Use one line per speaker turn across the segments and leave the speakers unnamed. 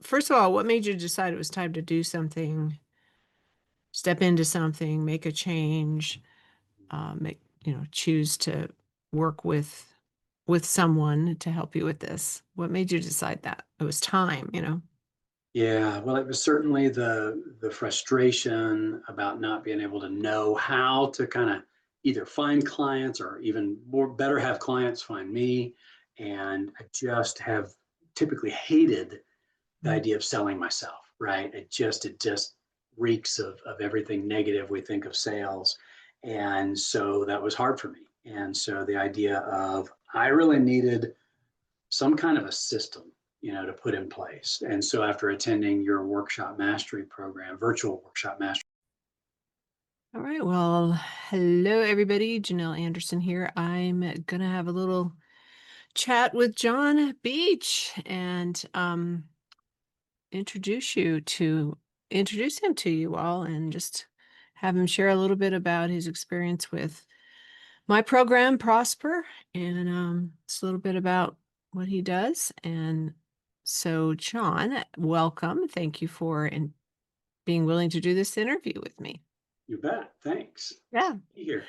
First of all, what made you decide it was time to do something, step into something, make a change, choose to work with someone to help you with this? What made you decide that? It was time.
Yeah, well, it was certainly the frustration about not being able to know how to kind of either find clients or even more better have clients find me. And I just have typically hated the
Mm.
idea of selling myself, right? It just reeks of everything negative we think of sales. And so that was hard for me. And so the idea of I really needed some kind of a system, to put in place. And so after attending your workshop mastery program, virtual workshop mastery.
All right. Well, hello, everybody. Janelle Anderson here. I'm going to have a little chat with John Beach and introduce you to introduce him to you all and just have him share a little bit about his experience with my program, Prosper, and just a little bit about what he does. And so, John, welcome. Thank you for being willing to do this interview with me.
You bet. Thanks.
Yeah.
Here.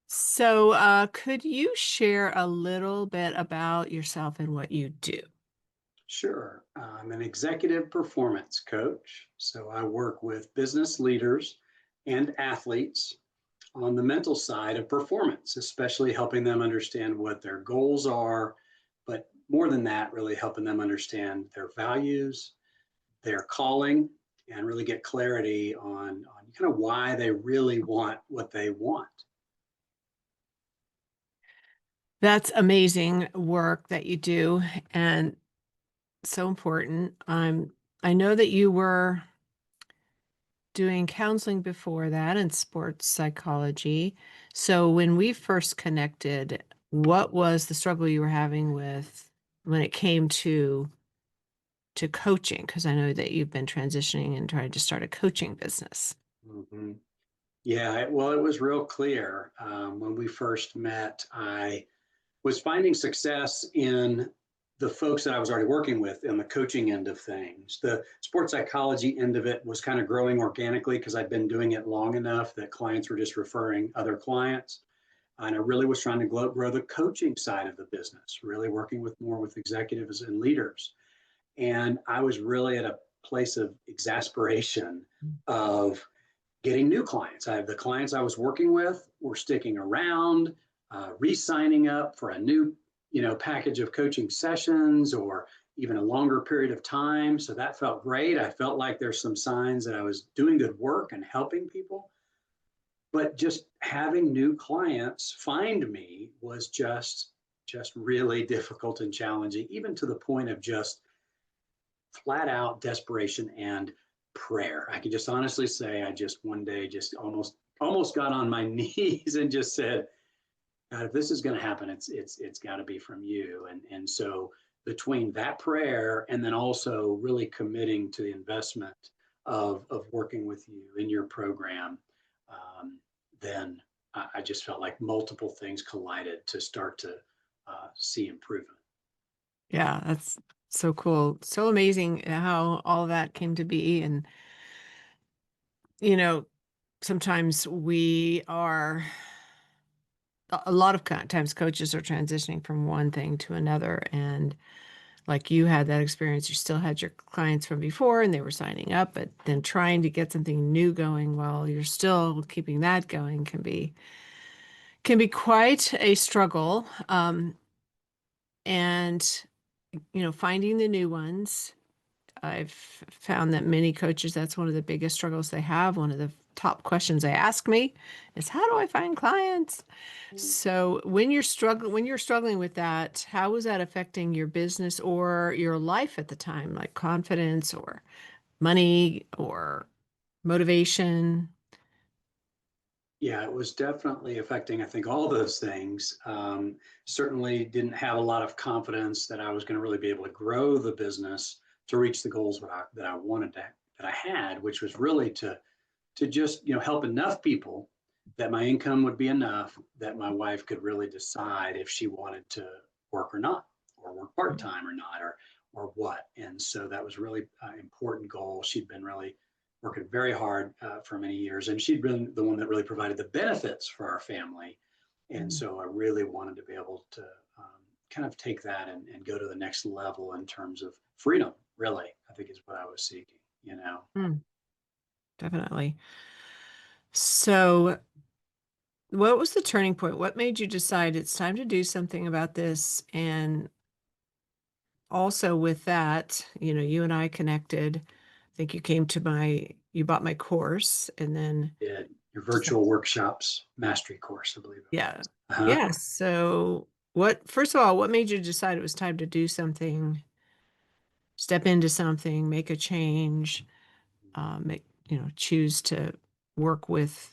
So, could you share a little bit about yourself and what you do?
Sure. I'm an executive performance coach. So I work with business leaders and athletes on the mental side of performance, especially helping them understand what their goals are, but more than that, really helping them understand their values, their calling, and really get clarity on kind of why they really want what they want.
That's amazing work that you do and so important. I know that you were doing counseling before that and sports psychology. So when we first connected, what was the struggle you were having with when it came to coaching? Because I know that you've been transitioning and trying to start a coaching business.
Mm-hmm. Yeah, well, it was real clear when we first met. I was finding success in the folks that I was already working with in the coaching end of things. The sports psychology end of it was kind of growing organically because I'd been doing it long enough that clients were just referring other clients. And I really was trying to grow the coaching side of the business, really working with more with executives and leaders. And I was really at a place of exasperation of getting new clients. The clients I was working with were sticking around, re-signing up for a new, package of coaching sessions or even a longer period of time. So that felt great. I felt like there's some signs that I was doing good work and helping people. But just having new clients find me was just really difficult and challenging, even to the point of just flat out desperation and prayer. I can just honestly say I just one day just almost got on my knees and just said, God, if this is going to happen, it's got to be from you. And so between that prayer and then also really committing to the investment of working with you in your program, then I just felt like multiple things collided to start to see improvement.
Yeah, that's so cool. So amazing how all that came to be. And, you know, sometimes we are, a lot of times coaches are transitioning from one thing to another. And like you had that experience, you still had your clients from before and they were signing up, but then trying to get something new going while you're still keeping that going can be quite a struggle. And finding the new ones. I've found that many coaches, that's one of the biggest struggles they have. One of the top questions they ask me is, how do I find clients? So when you're struggling with that, how was that affecting your business or your life at the time, like confidence or money or motivation?
Yeah, it was definitely affecting, I think, all those things. Certainly didn't have a lot of confidence that I was going to really be able to grow the business to reach the goals that I wanted that I had, which was really to just help enough people that my income would be enough that my wife could really decide if she wanted to work or not, or work part time or not, or or what. And so that was really important goal. She'd been really working very hard for many years, and she'd been the one that really provided the benefits for our family. And
Mm.
so I really wanted to be able to kind of take that and go to the next level in terms of freedom, really, I think is what I was seeking, you know.
Mm, definitely. So, what was the turning point? What made you decide it's time to do something about this? And also with that, you and I connected. I think you bought my course and then
Did your
just,
virtual workshops mastery course, I believe it
yeah.
was. Uh-huh.
Yeah. So first of all, what made you decide it was time to do something, step into something, make a change, choose to work with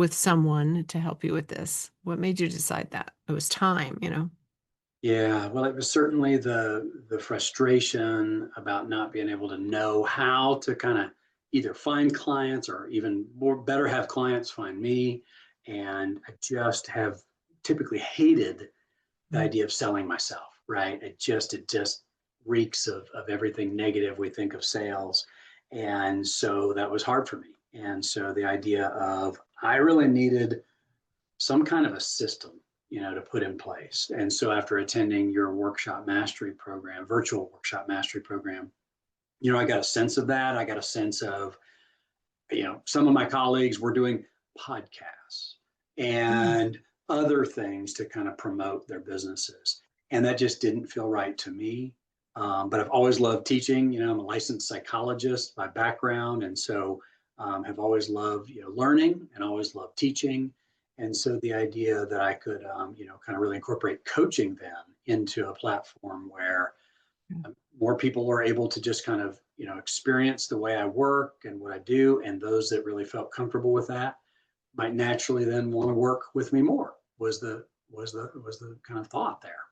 someone to help you with this? What made you decide that? It was time?
Yeah, well, it was certainly the frustration about not being able to know how to kind of either find clients or even more better have clients find me. And I just have typically hated the
Mm.
idea of selling myself, right? It just reeks of everything negative we think of sales. And so that was hard for me. And so the idea of I really needed some kind of a system, to put in place. And so after attending your workshop mastery program, virtual workshop mastery program, I got a sense of that. I got a sense of, some of my colleagues were doing podcasts
Mm.
and other things to kind of promote their businesses. And that just didn't feel right to me. But I've always loved teaching. I'm a licensed psychologist by background. And so have always loved, learning and always loved teaching. And so the idea that I could, kind of really incorporate coaching then into a platform where
Yeah.
more people are able to just kind of experience the way I work and what I do, and those that really felt comfortable with that might naturally then want to work with me more. Was the kind of thought there.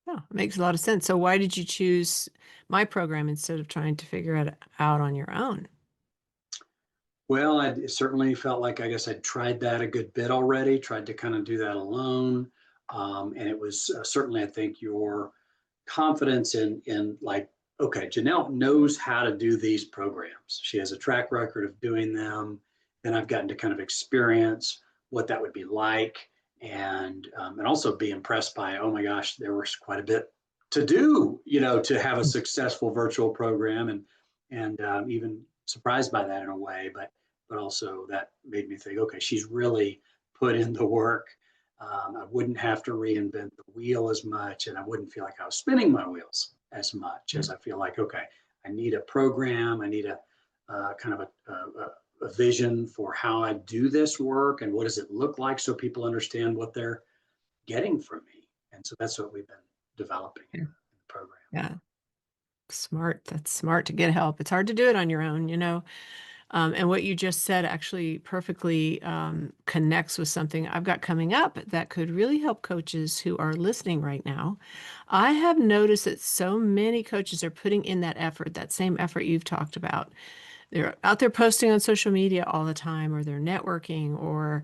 Yeah, it makes a lot of sense. So why did you choose my program instead of trying to figure it out on your own?
Well, I certainly felt like I guess I'd tried that a good bit already. Tried to kind of do that alone, and it was certainly I think your confidence in like, okay, Janelle knows how to do these programs. She has a track record of doing them. And I've gotten to kind of experience what that would be like, and also be impressed by, oh my gosh, there was quite a bit to do, to have a successful virtual program, and even surprised by that in a way, but also that made me think, okay, she's really put in the work. I wouldn't have to reinvent the wheel as much, and I wouldn't feel like I was spinning my wheels as much
Yeah.
as I feel like, okay, I need a program, I need a kind of a vision for how I do this work and what does it look like so people understand what they're getting from me. And so that's what we've been developing
Yeah.
in the program.
Yeah. Smart. That's smart to get help. It's hard to do it on your own. And what you just said actually perfectly connects with something I've got coming up that could really help coaches who are listening right now. I have noticed that so many coaches are putting in that effort, that same effort you've talked about. They're out there posting on social media all the time, or they're networking, or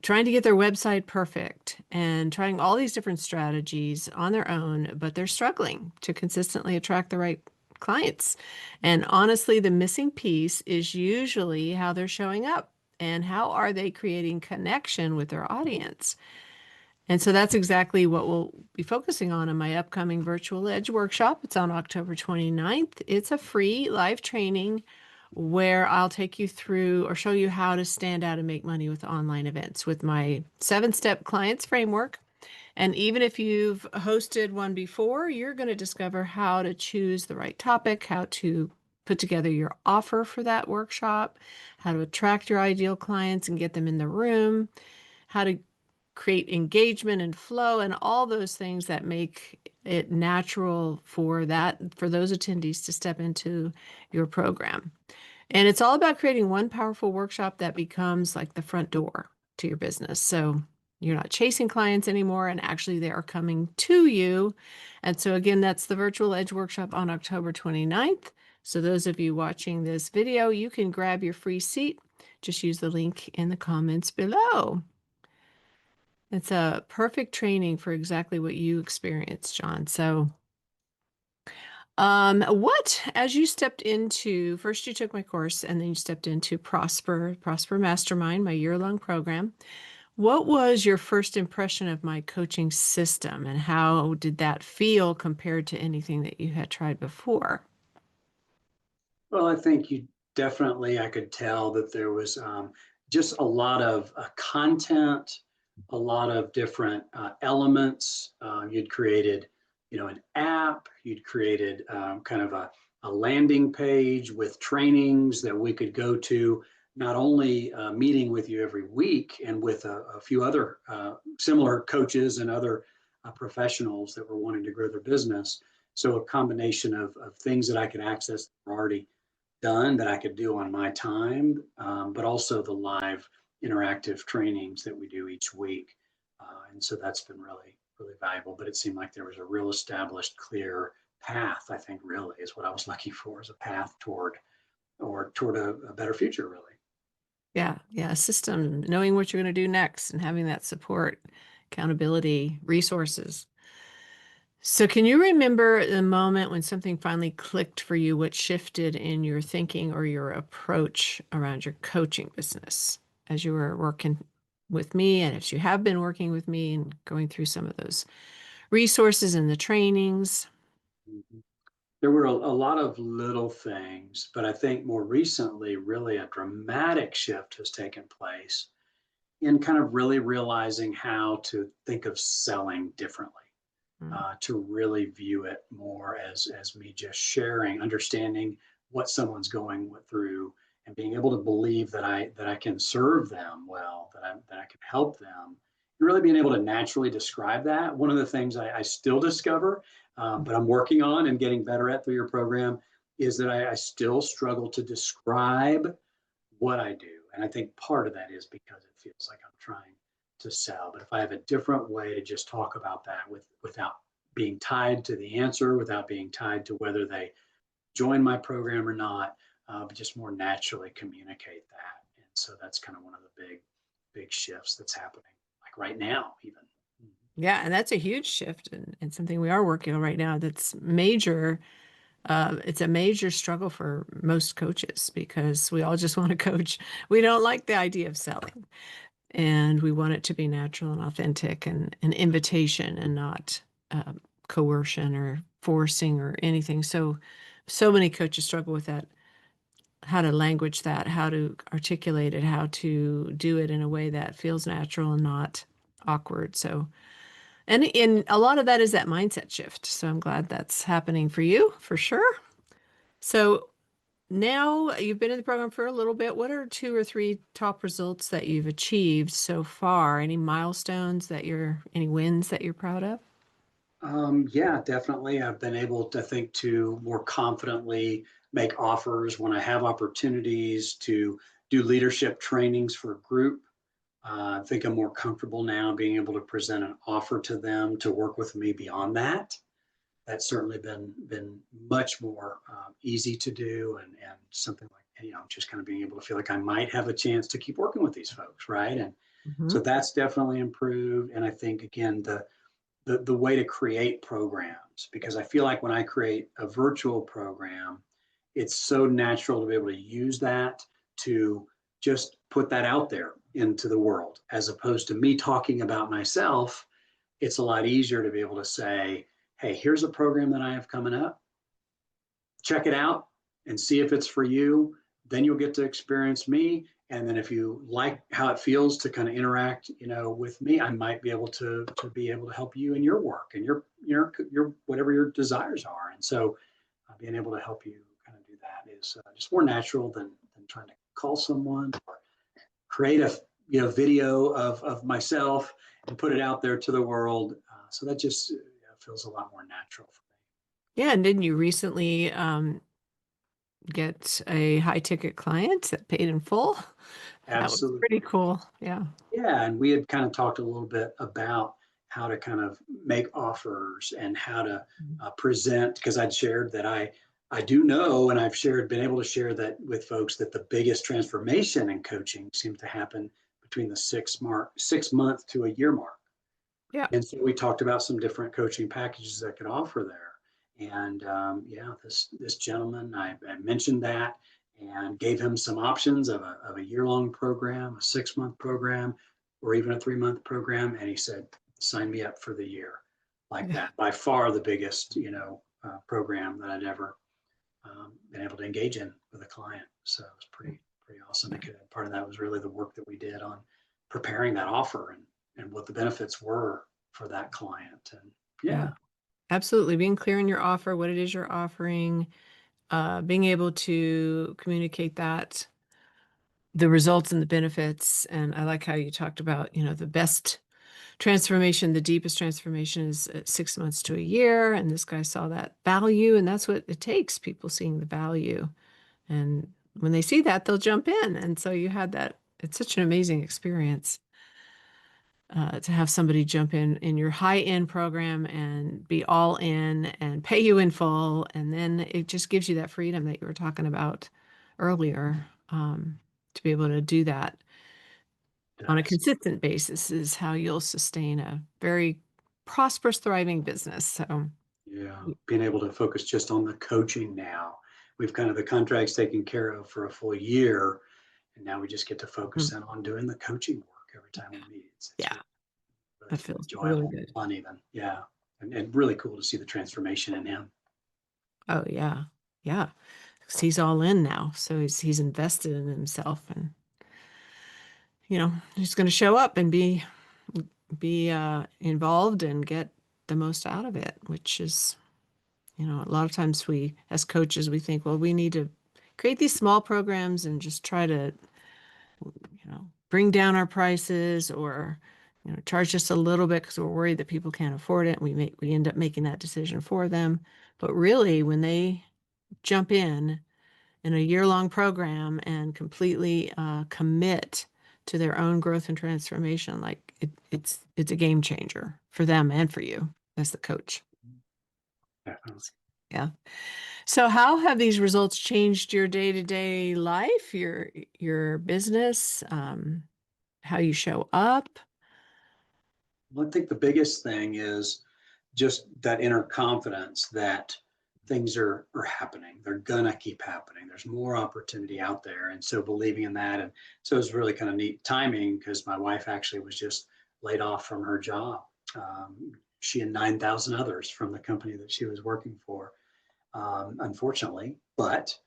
trying to get their website perfect and trying all these different strategies on their own, but they're struggling to consistently attract the right clients. And honestly, the missing piece is usually how they're showing up and how are they creating connection with their audience. And so that's exactly what we'll be focusing on in my upcoming Virtual Edge workshop. It's on October 29th. It's a free live training where I'll take you through or show you how to stand out and make money with online events with my 7-step clients framework. And even if you've hosted one before, you're going to discover how to choose the right topic, how to put together your offer for that workshop, how to attract your ideal clients and get them in the room, how to create engagement and flow and all those things that make it natural for those attendees to step into your program. And it's all about creating one powerful workshop that becomes like the front door to your business. So you're not chasing clients anymore, and actually they are coming to you. And so again, that's the Virtual Edge workshop on October 29th. So those of you watching this video, you can grab your free seat. Just use the link in the comments below. It's a perfect training for exactly what you experienced, John. So What, as you stepped into, first you took my course and then you stepped into Prosper Mastermind, my year-long program. What was your first impression of my coaching system and how did that feel compared to anything that you had tried before?
Well, I think you definitely, I could tell that there was just a lot of content, a lot of different elements. You'd created, an app, you'd created kind of a landing page with trainings that we could go to, not only meeting with you every week and with a few other similar coaches and other professionals that were wanting to grow their business. So a combination of things that I could access that were already done that I could do on my time, but also the live interactive trainings that we do each week. And so that's been really, really valuable. But it seemed like there was a real established, clear path, I think really is what I was looking for, is a path toward a better future, really.
Yeah, yeah, a system, knowing what you're going to do next and having that support, accountability, resources. So, can you remember the moment when something finally clicked for you? What shifted in your thinking or your approach around your coaching business as you were working with me, and as you have been working with me and going through some of those resources and the trainings?
Mhm. There were a lot of little things, but I think more recently, really a dramatic shift has taken place in kind of really realizing how to think of selling differently,
Mm.
to really view it more as me just sharing, understanding what someone's going through, and being able to believe that I can serve them well, that I can help them, and really being able to naturally describe that. One of the things I still discover, but I'm working on and getting better at through your program, is that I still struggle to describe what I do. And I think part of that is because it feels like I'm trying to sell. But if I have a different way to just talk about that without being tied to the answer, without being tied to whether they join my program or not, but just more naturally communicate that. And so that's kind of one of the big shifts that's happening, like right now, even.
Yeah, and that's a huge shift and something we are working on right now that's major. It's a major struggle for most coaches because we all just want to coach. We don't like the idea of selling. And we want it to be natural and authentic and an invitation and not coercion or forcing or anything. So many coaches struggle with that, how to language that, how to articulate it, how to do it in a way that feels natural and not awkward. So, and in a lot of that is that mindset shift. So I'm glad that's happening for you for sure. So now you've been in the program for a little bit. What are two or three top results that you've achieved so far? Any milestones any wins that you're proud of?
Yeah, definitely. I've been able to think to more confidently make offers when I have opportunities to do leadership trainings for a group. I think I'm more comfortable now being able to present an offer to them to work with me beyond that. That's certainly been much more easy to do, and something like, just kind of being able to feel like I might have a chance to keep working with these folks, right? And
Hmm.
so that's definitely improved. And I think again the way to create programs, because I feel like when I create a virtual program, it's so natural to be able to use that to just put that out there into the world, as opposed to me talking about myself. It's a lot easier to be able to say, hey, here's a program that I have coming up, check it out and see if it's for you. Then you'll get to experience me. And then if you like how it feels to kind of interact, with me, I might be able to be able to help you in your work and your whatever your desires are. And so being able to help you kind of do that is just more natural than trying to call someone or create a video of myself and put it out there to the world. So that just feels a lot more natural for
Yeah, and didn't you recently get a high ticket client that paid in full?
me.
That was
Absolutely.
pretty cool. Yeah.
Yeah, and we had kind of talked a little bit about how to kind of make offers and how to present, because I'd shared that I do know, and I've been able to share that with folks, that the biggest transformation in coaching seems to happen between the 6 month to a year mark.
Yeah.
And so we talked about some different coaching packages that could offer there. And yeah, this gentleman, I mentioned that and gave him some options of a year-long program, a 6-month program, or even a 3-month program. And he said, sign me up for the year, like
Yeah.
that. By far the biggest, program that I'd ever been able to engage in with a client. So it was pretty awesome,
Yeah.
because part of that was really the work that we did on preparing that offer and what the benefits were for that client. And
Yeah.
yeah,
Absolutely. Being clear in your offer, what it is you're offering, being able to communicate that, the results and the benefits. And I like how you talked about, the best transformation, the deepest transformation is 6 months to a year. And this guy saw that value, and that's what it takes, people seeing the value. And when they see that, they'll jump in. And so you had that. It's such an amazing experience to have somebody jump in your high end program and be all in and pay you in full. And then it just gives you that freedom that you were talking about earlier, to be able to do that
it
on a
does.
consistent basis is how you'll sustain a very prosperous, thriving business. So,
Yeah, being able to focus just on the coaching now. We've kind of the contracts taken care of for a full year, and now we just get to focus
mm,
in on doing the coaching work every time we meet. It's
yeah,
really, really
that feels really
enjoyable,
good.
fun even. Yeah, and really cool to see the transformation in him.
Oh yeah, yeah. 'Cause he's all in now, so he's invested in himself, and he's going to show up and be involved and get the most out of it, which is, a lot of times we, as coaches, we think, well, we need to create these small programs and just try to, bring down our prices or, charge just a little bit because we're worried that people can't afford it. And we end up making that decision for them. But really, when they jump in a year-long program and completely commit to their own growth and transformation, like it's a game changer for them and for you as the coach.
Definitely.
Yeah. So how have these results changed your day-to-day life, your business, how you show up?
Well, I think the biggest thing is just that inner confidence that things are happening. They're gonna keep happening. There's more opportunity out there, and so believing in that. And so it's really kind of neat timing, because my wife actually was just laid off from her job. She and 9,000 others from the company that she was working for, unfortunately. But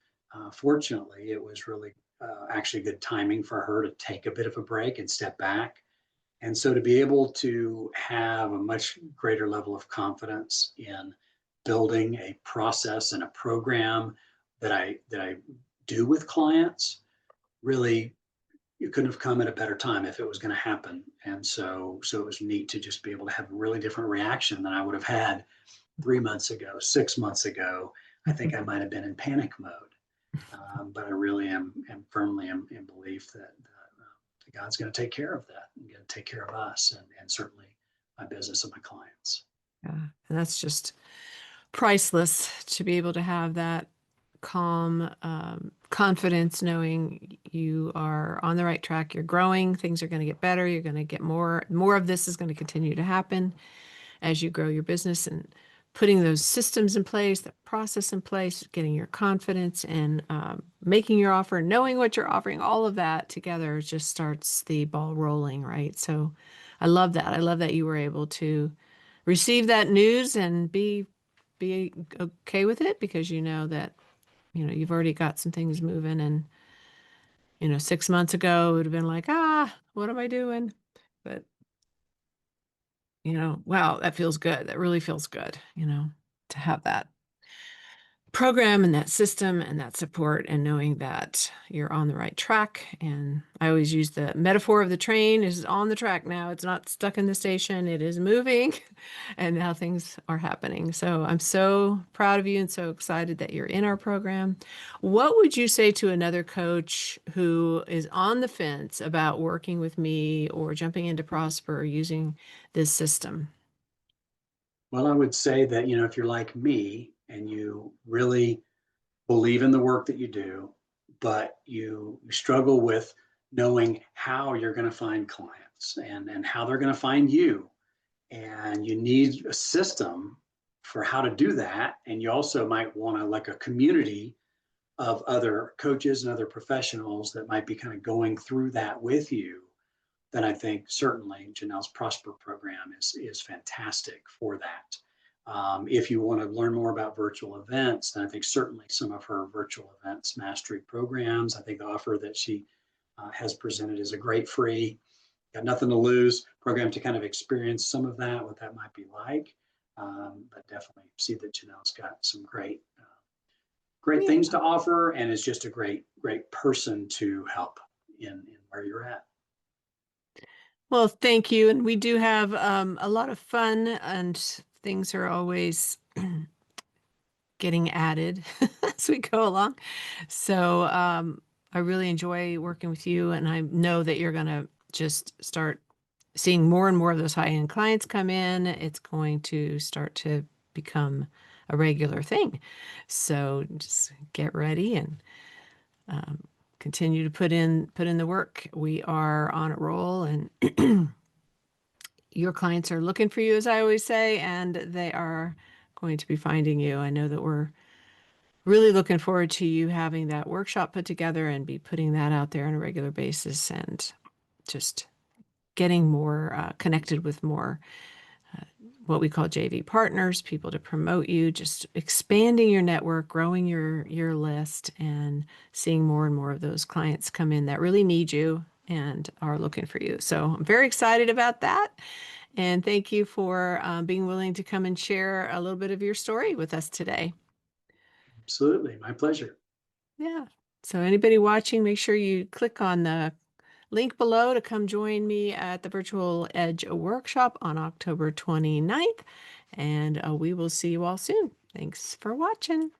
fortunately, it was really actually good timing for her to take a bit of a break and step back. And so to be able to have a much greater level of confidence in building a process and a program that I do with clients, really, it couldn't have come at a better time if it was going to happen. And so it was neat to just be able to have a really different reaction than I would have had 3 months ago, 6 months ago. I think I might have been in panic mode. But I really am firmly in belief that God's going to take care of that and going to take care of us, and certainly my business and my clients.
Yeah. And that's just priceless to be able to have that calm confidence, knowing you are on the right track, you're growing, things are going to get better, you're going to get more of this is going to continue to happen as you grow your business, and putting those systems in place, that process in place, getting your confidence and making your offer, knowing what you're offering, all of that together just starts the ball rolling, right? So I love that. I love that you were able to receive that news and be okay with it, because you know that you've already got some things moving. And 6 months ago it would have been like, what am I doing? But wow, that feels good. That really feels good, to have that program and that system and that support, and knowing that you're on the right track. And I always use the metaphor of the train is on the track now. It's not stuck in the station, it is moving, and now things are happening. So I'm so proud of you and so excited that you're in our program. What would you say to another coach who is on the fence about working with me or jumping into Prosper or using this system?
Well, I would say that, if you're like me and you really believe in the work that you do, but you struggle with knowing how you're going to find clients and how they're going to find you, and you need a system for how to do that. And you also might want to like a community of other coaches and other professionals that might be kind of going through that with you, then I think certainly Janelle's Prosper program is fantastic for that. If you want to learn more about virtual events, then I think certainly some of her virtual events mastery programs. I think the offer that she has presented is a great free, got nothing to lose program to kind of experience some of that, what that might be like. But definitely see that Janelle's got some great
Yeah.
things to offer, and is just a great person to help in where you're at.
Well, thank you. And we do have a lot of fun, and things are always getting added as we go along. So I really enjoy working with you, and I know that you're going to just start seeing more and more of those high-end clients come in. It's going to start to become a regular thing. So just get ready and um, continue to put in the work. We are on a roll, and your clients are looking for you, as I always say, and they are going to be finding you. I know that we're really looking forward to you having that workshop put together and be putting that out there on a regular basis, and just getting more connected with more what we call JV partners, people to promote you, just expanding your network, growing your list, and seeing more and more of those clients come in that really need you and are looking for you. So I'm very excited about that. And thank you for being willing to come and share a little bit of your story with us today.
Absolutely, my pleasure.
Yeah. So anybody watching, make sure you click on the link below to come join me at the Virtual Edge workshop on October 29th. And we will see you all soon. Thanks for watching.